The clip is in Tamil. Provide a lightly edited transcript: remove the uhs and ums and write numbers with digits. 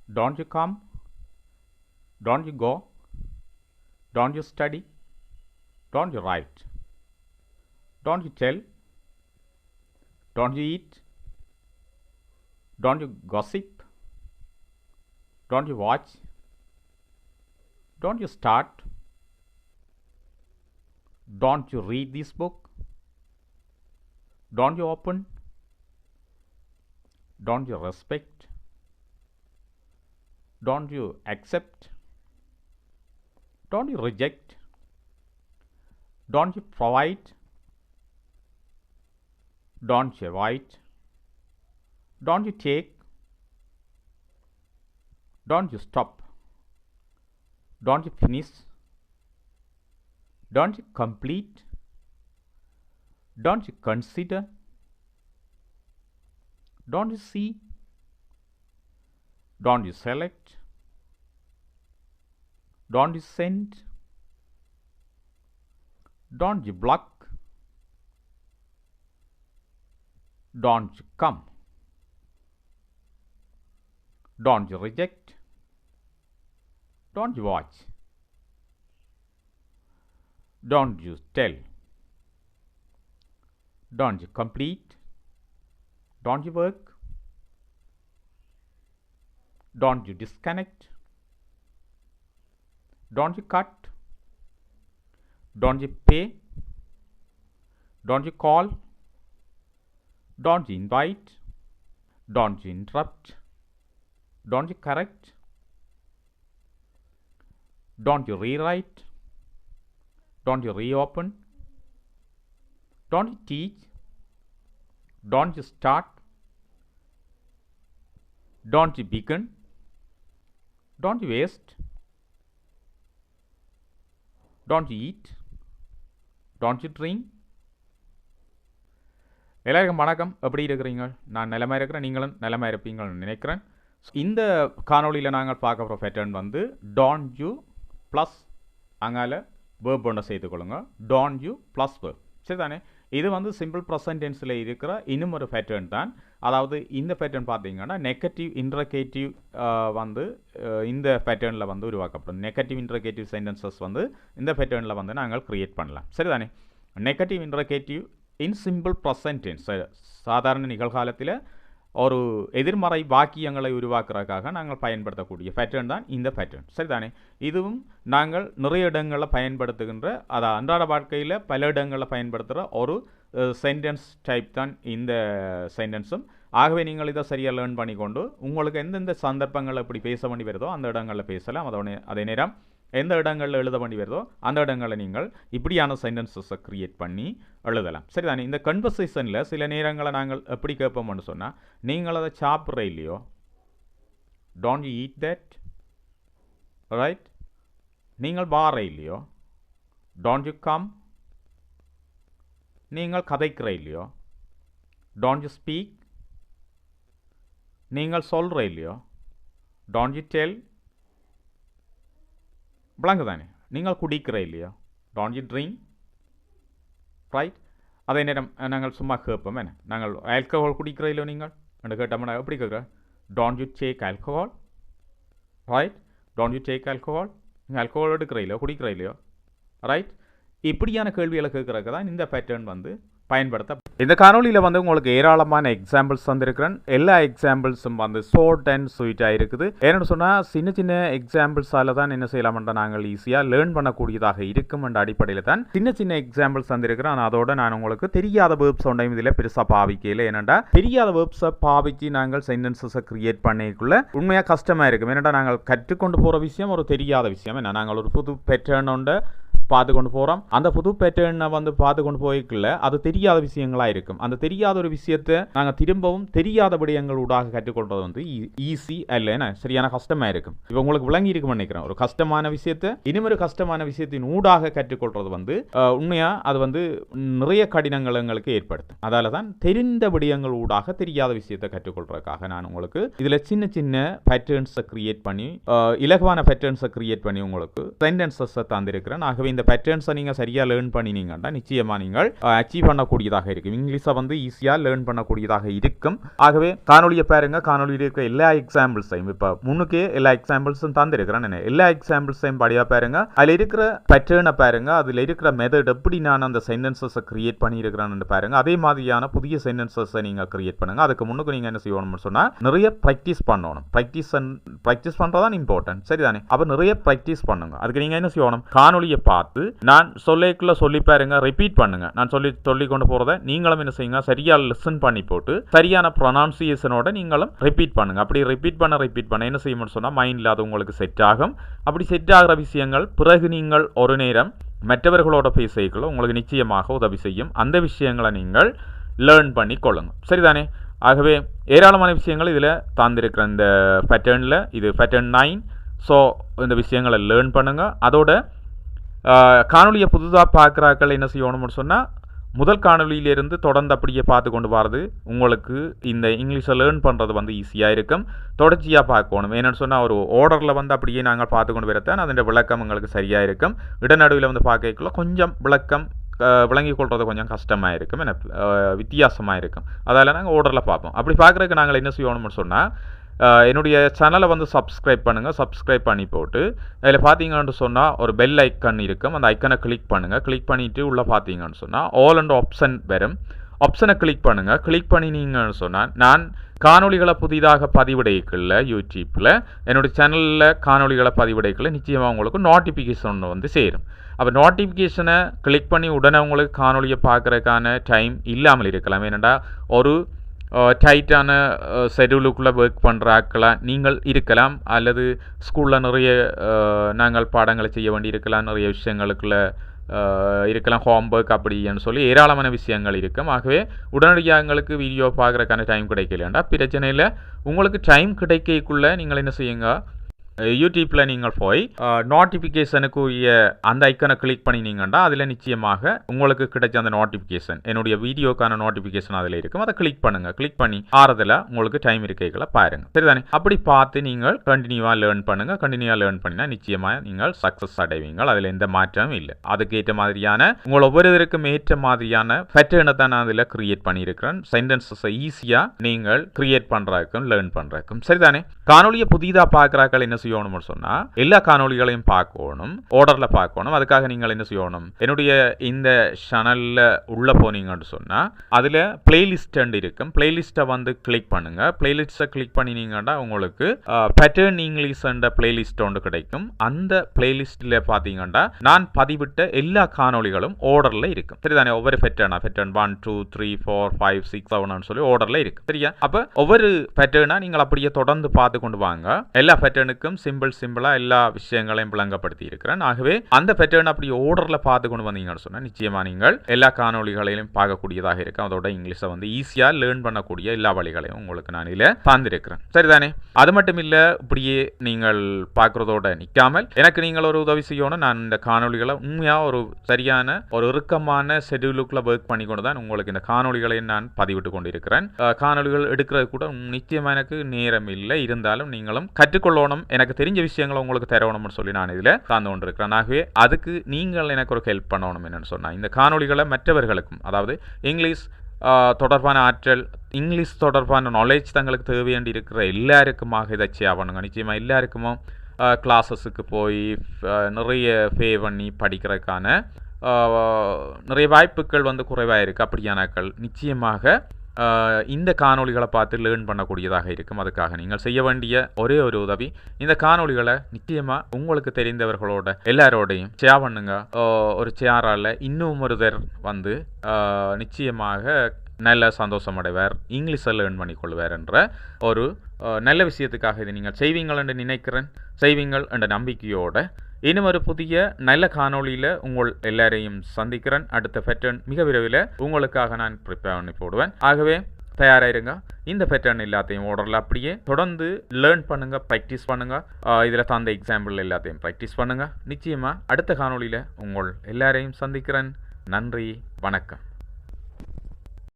Don't you come? Don't you go? Don't you study? Don't you write? Don't you tell? Don't you eat? Don't you gossip? Don't you watch? Don't you start? Don't you read this book? Don't you open? Don't you respect? Don't you accept? Don't you reject? Don't you provide? Don't you avoid? Don't you take? Don't you stop? Don't you finish? Don't you complete? Don't you consider? Don't you see? Don't you select? Don't you send? Don't you block? Don't you come? Don't you reject? Don't you watch? Don't you tell? Don't you complete? Don't you work? Don't you disconnect? Don't you cut? Don't you pay? Don't you call? Don't you invite? Don't you interrupt? Don't you correct? Don't you rewrite? Don't you reopen? Don't you teach? Don't you start? Don't you begin? Don't you waste? Don't you eat? Don't you drink? எல்லாருக்கும் வணக்கம். எப்படி இருக்கிறீங்க? நான் நிலமாக இருக்கிறேன், நீங்களும் நிலமாக இருப்பீங்கன்னு நினைக்கிறேன். இந்த காணொலியில் நாங்கள் பார்க்க போகிற பேட்டர்ன் வந்து don't you ப்ளஸ் அங்கால வேர்ப் ஒன்று சேர்த்துக்கொள்ளுங்க. don't you ப்ளஸ் வேர்ப், சரி தானே? இது வந்து சிம்பிள் ப்ரெசன்ட் டென்ஸில் இருக்கிற இன்னும் ஒரு பேட்டர்ன் தான். அதாவது இந்த பேட்டர்ன் பார்த்தீங்கன்னா நெகட்டிவ் இன்ட்ரகேட்டிவ் வந்து இந்த பேட்டர்னில் வந்து உருவாக்கப்படும். நெகட்டிவ் இன்ட்ரகேட்டிவ் சென்டென்சஸ் வந்து இந்த பேட்டர்னில் வந்து நாங்கள் க்ரியேட் பண்ணலாம், சரி தானே? Negative interrogative in simple present tense, சாதாரண நிகழ்காலத்தில் ஒரு எதிர்மறை வாக்கியங்களை உருவாக்குறதுக்காக நாங்கள் பயன்படுத்தக்கூடிய பேட்டர்ன் தான் இந்த பேட்டர்ன், சரிதானே? இதுவும் நாங்கள் நிறைய இடங்களில் பயன்படுத்துகின்ற, அதாவது அன்றாட வாழ்க்கையில் பல இடங்களில் பயன்படுத்துகிற ஒரு சென்டென்ஸ் டைப் தான் இந்த சென்டென்ஸும். ஆகவே நீங்கள் இதை சரியாக லேர்ன் பண்ணிக்கொண்டு உங்களுக்கு எந்தெந்த சந்தர்ப்பங்கள் எப்படி பேச வேண்டி வருதோ அந்த இடங்களில் பேசலாம். அதே நேரம் எந்த இடங்களில் எழுத வேண்டி வருதோ அந்த இடங்களில் நீங்கள் இப்படியான சென்டென்சஸை க்ரியேட் பண்ணி எழுதலாம், சரிதானே? இந்த கன்வர்சேஷனில் சில நேரங்களை நாங்கள் எப்படி கேட்போம்னு சொன்னால், நீங்கள் அதை சாப்பிட்ற இல்லையோ, don't you eat that, right? நீங்கள் வார இல்லையோ, டோன்ட் யூ கம்? நீங்கள் கதைக்கிற இல்லையோ, டோன்ட் யூ ஸ்பீக்? நீங்கள் சொல்கிற இல்லையோ, டோன்ட் யூ டெல்? விளங்கு தானே? நீங்கள் குடிக்கிற இல்லையோ, டோன்ட் யூ ட்ரிங்க், ரைட்? அதே நேரம் நாங்கள் சும்மா கேட்போம், என்ன நாங்கள் ஆல்கஹால் குடிக்கிற இல்லையோ நீங்கள் என்று கேட்டோம்னா எப்படி கேட்குற? Don't you take alcohol, right? Don't you take alcohol? நீங்கள் ஆல்கஹால் எடுக்கிற இல்லையோ, குடிக்கிற இல்லையோ, ரைட்? இப்படியான கேள்விகளை கேட்குறதுக்கு தான் இந்த பேட்டர்ன் வந்து பயன்படுத்த. இந்த காணொலியில் வந்து உங்களுக்கு ஏராளமான எக்ஸாம்பிள்ஸ் வந்திருக்கிறேன். எல்லா எக்ஸாம்பிள்ஸும் வந்து ஷார்ட் அண்ட் ஸ்வீட்டாக இருக்குது. ஏன்னு சொன்னால் சின்ன சின்ன எக்ஸாம்பிள்ஸால் தான் என்ன செய்யலாம்ன்ற நாங்கள் ஈஸியாக லேர்ன் பண்ணக்கூடியதாக இருக்கும் என்ற அடிப்படையில் தான் சின்ன சின்ன எக்ஸாம்பிள்ஸ் வந்திருக்கிறேன். அதோட நான் உங்களுக்கு தெரியாத வேர்ப்ஸ் ஒன்றையும் இதில் பெருசாக பாவிக்கல. ஏன்னாண்டா தெரியாத வேர்ப்ஸை பாவிச்சு நாங்கள் சென்டென்சஸை கிரியேட் பண்ணிக்குள்ள உண்மையாக கஷ்டமாக இருக்கும். ஏன்னாண்டா நாங்கள் கற்றுக்கொண்டு போகிற விஷயம் ஒரு தெரியாத விஷயம். என்ன நாங்கள் ஒரு புது பேட்டர்ன் ஒன்று பார்த்து கொண்டு போகிறோம். அந்த புது பேட்டர்னை வந்து பார்த்து கொண்டு போய்க்குள்ள அது தெரியாத விஷயங்களாக இருக்கும். அந்த தெரியாத ஒரு விஷயத்தை நாங்கள் திரும்பவும் தெரியாத விடயங்களூடாக கற்றுக்கொள்வது வந்து ஈஸி அல்ல, சரியான கஷ்டமாக இருக்கும். இப்போ உங்களுக்கு விளங்கி இருக்குன்னு நினைக்கிறேன். ஒரு கஷ்டமான விஷயத்தை இன்னொரு கஷ்டமான விஷயத்தின் ஊடாக கற்றுக்கொள்வது வந்து உண்மையாக அது வந்து நிறைய கடினங்கள் எங்களுக்கு ஏற்படுத்தும். அதால தான் தெரிந்த விடயங்கள் ஊடாக தெரியாத விஷயத்தை கற்றுக்கொள்றதுக்காக நான் உங்களுக்கு இதில் சின்ன சின்ன பேட்டர்ன்ஸை கிரியேட் பண்ணி இலகுவான பேட்டர்ன்ஸை கிரியேட் பண்ணி உங்களுக்கு சென்டென்சஸை தந்திருக்கிறேன். ஆகவே இந்த பேட்டர்ன்ஸை நீங்கள் சரியாக லேர்ன் பண்ணினீங்கன்னா நிச்சயமாக நீங்கள் அச்சீவ் பண்ணக்கூடியதாக இருக்கும். இங்கிலீஷை வந்து ஈஸியாக லேர்ன் பண்ணக்கூடியதாக இருக்கும். ஆகவே காணொலியை பாருங்க, காணொலியில் இருக்கிற எல்லா எக்ஸாம்பிள்ஸையும் இப்போ முன்னுக்கே எல்லா எக்ஸாம்பிள்ஸும் தந்திருக்கிறேன். எல்லா எக்ஸாம்பிள்ஸையும் படியாக பாருங்க, அதில் இருக்கிற பேட்டர்னை பாருங்க, அதில் இருக்கிற மெத்தட் எப்படி நான் அந்த சென்டென்சஸை கிரியேட் பண்ணியிருக்கிறேன்னு பாருங்க. அதே மாதிரியான புதிய சென்டென்சஸை நீங்கள் கிரியேட் பண்ணுங்க. அதுக்கு முன்னுக்கு நீங்கள் என்ன செய்யணும்னு சொன்னால் நிறைய ப்ராக்டிஸ் பண்ணணும். ப்ராக்டிஸ் பண்ணுறதான் இம்பார்ட்டன்ட், சரிதானே? அப்போ நிறைய ப்ராக்டிஸ் பண்ணுங்க. அதுக்கு நீங்கள் என்ன செய்யணும், காணொலியை பார்த்து நான் சொல்லிக்குள்ள சொல்லி பாருங்க, ரிப்பீட் பண்ணுங்க. நான் சொல்லி கொண்டு போகிறத நீங்களும் என்ன செய்யுங்க, சரியாக லிசன் பண்ணி போட்டு சரியான ப்ரொனவுன்சியேஷனோட நீங்களும் ரிப்பீட் பண்ணுங்க. அப்படி ரிப்பீட் பண்ண என்ன செய்யணும்னு சொன்னால் மைண்டில் அது உங்களுக்கு செட் ஆகும். அப்படி செட் ஆகிற விஷயங்கள் பிறகு நீங்கள் ஒரு நேரம் மற்றவர்களோட பேசிக்கல உங்களுக்கு நிச்சயமாக உதவி செய்யும். அந்த விஷயங்களை நீங்கள் லேர்ன் பண்ணி கொள்ளுங்க, சரிதானே? ஆகவே ஏராளமான விஷயங்கள் இதில் தந்திருக்கிற இந்த பேட்டர்னில், இது பேட்டர்ன் 9. ஸோ இந்த விஷயங்களை லேர்ன் பண்ணுங்கள். அதோட காணொலியை புதுதாக பார்க்குறாக்கள் என்ன செய்யணும்னு சொன்னால் முதல் காணொலியிலிருந்து தொடர்ந்து அப்படியே பார்த்து கொண்டு வரது உங்களுக்கு இந்த இங்கிலீஷை லேர்ன் பண்ணுறது வந்து ஈஸியாக இருக்கும். தொடர்ச்சியாக பார்க்கணும். என்னென்னு சொன்னால் ஒரு ஆர்டரில் வந்து அப்படியே நாங்கள் பார்த்து கொண்டு வரத்தான் அதன் விளக்கம் உங்களுக்கு சரியாக இருக்கும். இடநடுவில் வந்து பார்க்கல கொஞ்சம் விளக்கம் விளங்கி கொள்வது கொஞ்சம் கஷ்டமாக இருக்கும், எனக்கு வித்தியாசமாக இருக்கும். அதால் நாங்கள் ஆர்டரில் பார்ப்போம். அப்படி பார்க்குறதுக்கு நாங்கள் என்ன செய்யணும்னு சொன்னால் என்னுடைய சேனலை வந்து சப்ஸ்கிரைப் பண்ணுங்கள். சப்ஸ்கிரைப் பண்ணி போட்டு அதில் பார்த்தீங்கன்னு சொன்னால் ஒரு பெல் ஐக்கன் இருக்கும். அந்த ஐக்கனை கிளிக் பண்ணுங்கள். கிளிக் பண்ணிவிட்டு உள்ளே பார்த்தீங்கன்னு சொன்னால் ஆல் அண்ட் ஆப்ஷன் வரும். ஆப்ஷனை கிளிக் பண்ணுங்கள். கிளிக் பண்ணினீங்கன்னு சொன்னால் நான் காணொலிகளை புதிதாக பதிவிடைக்கல யூடியூப்பில் என்னுடைய சேனலில் காணொலிகளை பதிவிடைக்கல நிச்சயமாக உங்களுக்கு நோட்டிஃபிகேஷன் வந்து சேரும். அப்போ நோட்டிஃபிகேஷனை கிளிக் பண்ணி உடனே உங்களுக்கு காணொலியை பார்க்குறதுக்கான டைம் இல்லாமல் இருக்கலாம். ஏன்னா ஒரு டைட்டான ஷெடியூலுக்குள்ளே ஒர்க் பண்ணுறாக்கலாம் நீங்கள் இருக்கலாம், அல்லது ஸ்கூலில் நிறைய நாங்கள் பாடங்களை செய்ய வேண்டி இருக்கலாம், நிறைய விஷயங்களுக்குள்ள இருக்கலாம், ஹோம்ஒர்க் அப்படின்னு சொல்லி ஏராளமான விஷயங்கள் இருக்கும். ஆகவே உடனடியாக எங்களுக்கு வீடியோ பார்க்குறதுக்கான டைம் கிடைக்கலண்டா பிரச்சனை இல்லை. உங்களுக்கு டைம் கிடைக்கக்குள்ளே நீங்கள் என்ன செய்யுங்க, யூடியூப்பில் நீங்கள் போய் நோட்டிஃபிகேஷனுக்குரிய அந்த ஐக்கனை கிளிக் பண்ணினீங்கன்னா அதில் நிச்சயமாக உங்களுக்கு கிடைச்ச அந்த நோட்டிஃபிகேஷன் என்னுடைய வீடியோக்கான நோட்டிஃபிகேஷன் அதில் இருக்கும். அதை கிளிக் பண்ணுங்கள். கிளிக் பண்ணி ஆறதில் உங்களுக்கு டைம் இருக்கைகளை பாருங்கள், சரிதானே? அப்படி பார்த்து நீங்கள் கண்டினியூவாக லேர்ன் பண்ணுங்கள். கண்டினியூவாக லேர்ன் பண்ணினா நிச்சயமாக நீங்கள் சக்ஸஸ் அடைவீங்கள். அதில் எந்த மாற்றமும் இல்லை. அதுக்கு ஏற்ற மாதிரியான உங்கள் ஒவ்வொருவருக்கும் ஏற்ற மாதிரியான பேட்டர்னை தான் நான் அதில் கிரியேட் பண்ணியிருக்கிறேன். சென்டென்சஸை ஈஸியாக நீங்கள் கிரியேட் பண்ணுறதுக்கும் லேர்ன் பண்ணுறதுக்கும், சரிதானே? காணொலியை புதிதாக பார்க்குறாக்கள் என்ன செய்யணும்னு சொன்னால் எல்லா காணொலிகளையும் பார்க்கணும், ஆர்டரில் பார்க்கணும். அதுக்காக நீங்கள் என்ன செய்யணும், என்னுடைய இந்த சேனலில் உள்ளே போனீங்கன்னு சொன்னால் அதில் பிளேலிஸ்ட் இருக்கும். பிளேலிஸ்ட்டை வந்து கிளிக் பண்ணுங்கள். பிளேலிஸ்ட்டை கிளிக் பண்ணினீங்கன்னா உங்களுக்கு பேட்டர்ன் இங்கிலீஷ் என்ற பிளேலிஸ்ட் ஒன்று கிடைக்கும். அந்த பிளேலிஸ்ட்டில் பார்த்தீங்கன்னா நான் பதிவிட்ட எல்லா காணொலிகளும் ஆர்டரில் இருக்கும், சரிதானே? ஒவ்வொரு பேட்டர்ன் 1 2 3 4 5 6 7 சொல்லி ஆர்டரில் இருக்கு, சரியா? அப்போ ஒவ்வொரு பேட்டர்னா நீங்கள் அப்படியே தொடர்ந்து பார்த்து கொண்டு வாங்க. எல்லா பேட்டர்னுக்கும் சிம்பிளாக எல்லா விஷயங்களையும் விளங்கப்படுத்தி இருக்கிறேன். ஆகவே அந்த பேட்டர்ன் அப்படி ஆர்டரில் பார்த்து கொண்டு வந்தீங்கன்னு சொன்னால் நிச்சயமாக நீங்கள் எல்லா காணொலிகளையும் பார்க்கக்கூடியதாக இருக்கும். அதோட இங்கிலீஷை வந்து ஈஸியாக லேர்ன் பண்ணக்கூடிய எல்லா வழிகளையும் உங்களுக்கு நான் இதில் தந்திருக்கிறேன், சரிதானே? அது மட்டும் இல்லை, இப்படியே நீங்கள் பார்க்குறதோட நிற்காமல் எனக்கு நீங்கள் ஒரு உதவி செய்யணும். நான் இந்த காணொலிகளை உண்மையாக ஒரு சரியான ஒரு இறுக்கமான ஷெடியூலுக்குள்ள ஒர்க் பண்ணி கொண்டு தான் உங்களுக்கு இந்த காணொலிகளை நான் பதிவிட்டு கொண்டிருக்கிறேன். காணொலிகள் எடுக்கிறது கூட நிச்சயமாக எனக்கு நேரம் இல்லை. இருந்தாலும் நீங்களும் கற்றுக்கொள்ளணும், எனக்கு தெரிஞ்ச விஷயங்களை உங்களுக்கு தரணும்னு சொல்லி நான் இதில் சார்ந்து கொண்டிருக்கிறேன். ஆகவே அதுக்கு நீங்கள் எனக்கு ஒரு ஹெல்ப் பண்ணணும். என்னன்னு சொன்னால் இந்த காணொலிகளை மற்றவர்களுக்கும், அதாவது இங்கிலீஷ் தொடர்பான ஆற்றல், இங்கிலீஷ் தொடர்பான நாலேஜ் தங்களுக்கு தேவையாண்டி இருக்கிற எல்லாருக்குமாக இதை செய்யணுங்க. நிச்சயமாக எல்லாருக்குமோ கிளாஸஸுக்கு போய் நிறைய பே பண்ணி படிக்கிறதுக்கான நிறைய வாய்ப்புகள் வந்து குறைவாக இருக்குது. அப்படியானாக்கள் நிச்சயமாக இந்த காணொலிகளை பார்த்து லேர்ன் பண்ணக்கூடியதாக இருக்கும். அதுக்காக நீங்கள் செய்ய வேண்டிய ஒரே ஒரு உதவி, இந்த காணொலிகளை நிச்சயமாக உங்களுக்கு தெரிந்தவர்களோட எல்லாரோடையும் ஷேர் பண்ணுங்க. ஒரு ஷேரால் இன்னும் ஒருத்தர் வந்து நிச்சயமாக நல்ல சந்தோஷம் அடைவார், இங்கிலீஷை லேர்ன் பண்ணிக்கொள்வார் என்ற ஒரு நல்ல விஷயத்துக்காக இதை நீங்கள் செய்வீங்கள் என்று நினைக்கிறேன். செய்வீங்கள் என்ற நம்பிக்கையோட இன்னும் ஒரு புதிய நல்ல காணொலியில் உங்கள் எல்லாரையும் சந்திக்கிறேன். அடுத்த பேட்டர்ன் மிக விரைவில் உங்களுக்காக நான் ப்ரிப்பேர் பண்ணி போடுவேன். ஆகவே தயாராயிருங்க. இந்த பேட்டர்ன் எல்லாத்தையும் ஆர்டரில் அப்படியே தொடர்ந்து லேர்ன் பண்ணுங்க, ப்ராக்டிஸ் பண்ணுங்க. இதில் தந்த எக்ஸாம்பிள் எல்லாத்தையும் ப்ராக்டிஸ் பண்ணுங்க. நிச்சயமாக அடுத்த காணொலியில் உங்கள் எல்லாரையும் சந்திக்கிறேன். நன்றி, வணக்கம்.